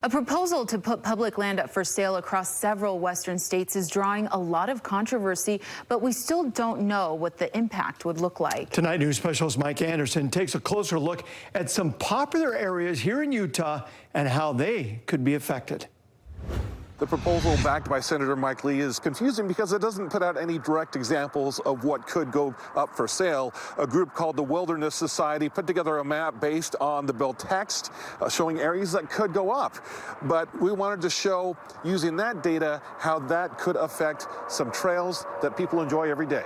A proposal to put public land up for sale across several western states is drawing a lot of controversy, but we still don't know what the impact would look like. Tonight, news specialist Mike Anderson takes a closer look at some popular areas here in Utah and how they could be affected. The proposal backed by Senator Mike Lee is confusing because it doesn't put out any direct examples of what could go up for sale. A group called the Wilderness Society put together a map based on the bill text showing areas that could go up. But we wanted to show, using that data, how that could affect some trails that people enjoy every day.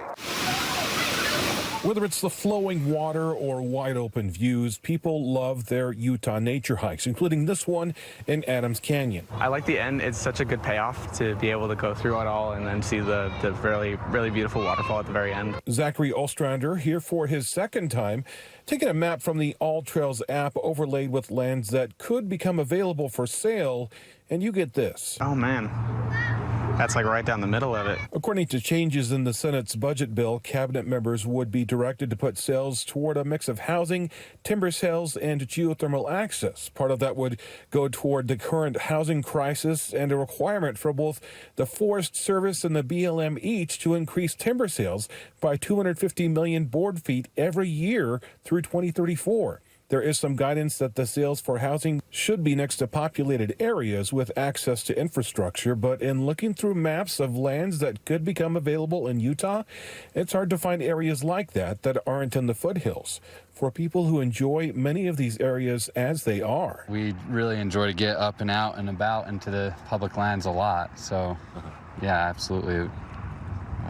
Whether it's the flowing water or wide open views, people love their Utah nature hikes, including this one in Adams Canyon. I like the end. It's such a good payoff to be able to go through it all and then see the really beautiful waterfall at the very end. Zachary Ostrander here for his second time, taking a map from the All Trails app overlaid with lands that could become available for sale, and you get this. Oh man. That's like right down the middle of it. According to changes in the Senate's budget bill, cabinet members would be directed to put sales toward a mix of housing, timber sales, and geothermal access. Part of that would go toward the current housing crisis and a requirement for both the Forest Service and the BLM each to increase timber sales by 250 million board feet every year through 2034. There is some guidance that the sales for housing should be next to populated areas with access to infrastructure, but in looking through maps of lands that could become available in Utah, it's hard to find areas like that aren't in the foothills. For people who enjoy many of these areas as they are. We really enjoy to get up and out and about into the public lands a lot, so yeah, absolutely.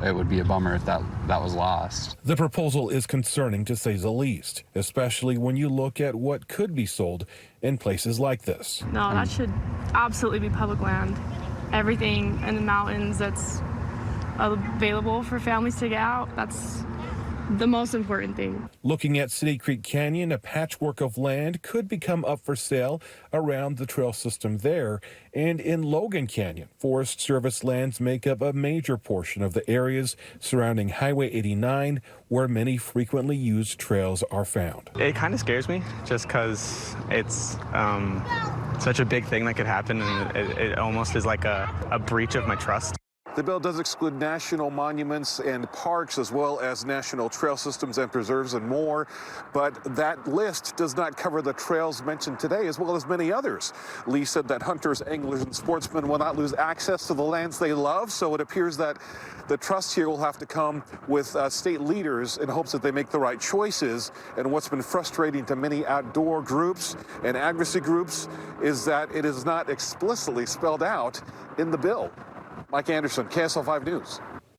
It would be a bummer if that was lost. The proposal is concerning, to say the least, especially when you look at what could be sold in places like this. No, that should absolutely be public land. Everything in the mountains that's available for families to get out, that's the most important thing. Looking at City Creek Canyon, a patchwork of land could become up for sale around the trail system there. And in Logan Canyon, Forest Service lands make up a major portion of the areas surrounding Highway 89, where many frequently used trails are found. It kind of scares me just because it's such a big thing that could happen, and it almost is like a breach of my trust. The bill does exclude national monuments and parks, as well as national trail systems and preserves and more. But that list does not cover the trails mentioned today, as well as many others. Lee said that hunters, anglers, and sportsmen will not lose access to the lands they love. So it appears that the trust here will have to come with state leaders in hopes that they make the right choices. And what's been frustrating to many outdoor groups and advocacy groups is that it is not explicitly spelled out in the bill. Mike Anderson, KSL 5 News.